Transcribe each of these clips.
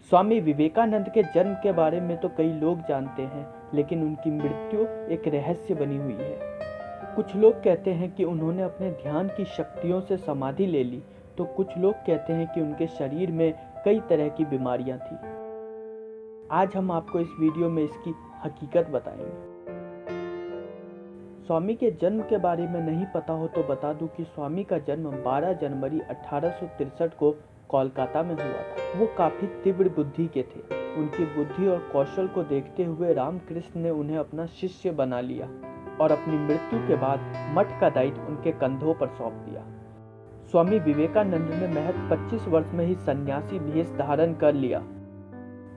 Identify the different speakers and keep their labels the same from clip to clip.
Speaker 1: स्वामी विवेकानंद के जन्म के बारे में तो कई लोग जानते हैं, लेकिन उनकी मृत्यु एक रहस्य बनी हुई है। कुछ लोग कहते हैं कि उन्होंने अपने ध्यान की शक्तियों से समाधि ले ली, तो कुछ लोग कहते हैं कि उनके शरीर में कई तरह की बीमारियां थी। आज हम आपको इस वीडियो में इसकी हकीकत बताएंगे। स्वामी के जन्म के बारे में नहीं पता हो तो बता दूं कि स्वामी का जन्म 12 जनवरी 1863 को कोलकाता में हुआ था। वो काफी तीव्र बुद्धि के थे। उनकी बुद्धि और कौशल को देखते हुए रामकृष्ण ने उन्हें अपना शिष्य बना लिया और अपनी मृत्यु के बाद मठ का दायित्व उनके कंधों पर सौंप दिया। स्वामी विवेकानंद ने महज 25 वर्ष में ही सन्यासी भेष धारण कर लिया।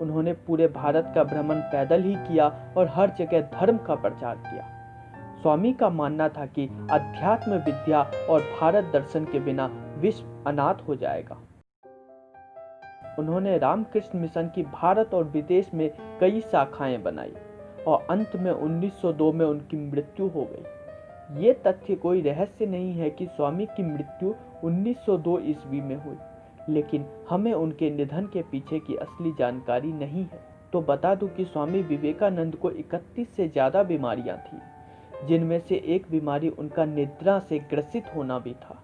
Speaker 1: उन्होंने पूरे भारत का भ्रमण पैदल ही किया और हर जगह धर्म का प्रचार किया। स्वामी का मानना था कि अध्यात्म विद्या और भारत दर्शन के बिना विश्व अनाथ हो जाएगा। उन्होंने रामकृष्ण मिशन की भारत और विदेश में कई शाखाएं बनाई और अंत में 1902 में उनकी मृत्यु हो गई। ये तथ्य कोई रहस्य नहीं है कि स्वामी की मृत्यु 1902 ईस्वी में हुई, लेकिन हमें उनके निधन के पीछे की असली जानकारी नहीं है। तो बता दूं कि स्वामी विवेकानंद को 31 से ज्यादा बीमारियां थी, जिनमें से एक बीमारी उनका निद्रा से ग्रसित होना भी था।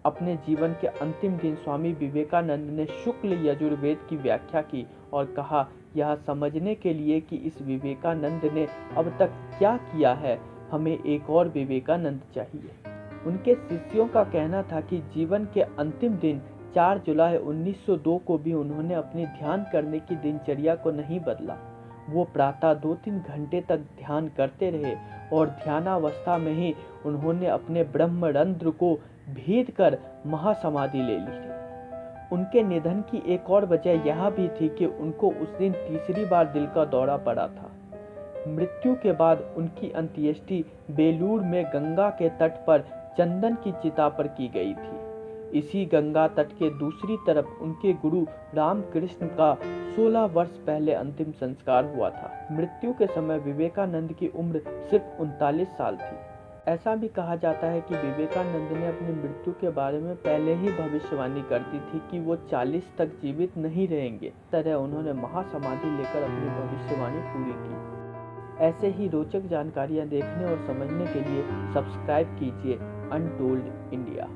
Speaker 1: अपने जीवन के अंतिम दिन स्वामी विवेकानंद ने शुक्ल यजुर्वेद की व्याख्या की और कहा, यह समझने के लिए कि इस विवेकानंद ने अब तक क्या किया है, हमें एक और विवेकानंद चाहिए। उनके शिष्यों का कहना था कि जीवन के अंतिम दिन 4 जुलाई 1902 को भी उन्होंने अपनी ध्यान करने की दिनचर्या को नहीं बदला। वो प्रातः 2-3 घंटे तक ध्यान करते रहे और ध्यानावस्था में ही उन्होंने अपने ब्रह्मरंध्र को भेद कर महासमाधि ले ली थी। उनके निधन की एक और वजह यह भी थी कि उनको उस दिन तीसरी बार दिल का दौरा पड़ा था। मृत्यु के बाद उनकी अंत्येष्टि बेलूर में गंगा के तट पर चंदन की चिता पर की गई थी। इसी गंगा तट के दूसरी तरफ उनके गुरु रामकृष्ण का 16 वर्ष पहले अंतिम संस्कार हुआ था। मृत्यु के समय विवेकानंद की उम्र सिर्फ 39 साल थी। ऐसा भी कहा जाता है कि विवेकानंद ने अपनी मृत्यु के बारे में पहले ही भविष्यवाणी कर दी थी कि वो 40 तक जीवित नहीं रहेंगे। इस तरह उन्होंने महासमाधि लेकर अपनी भविष्यवाणी पूरी की। ऐसे ही रोचक जानकारियां देखने और समझने के लिए सब्सक्राइब कीजिए अनटोल्ड इंडिया।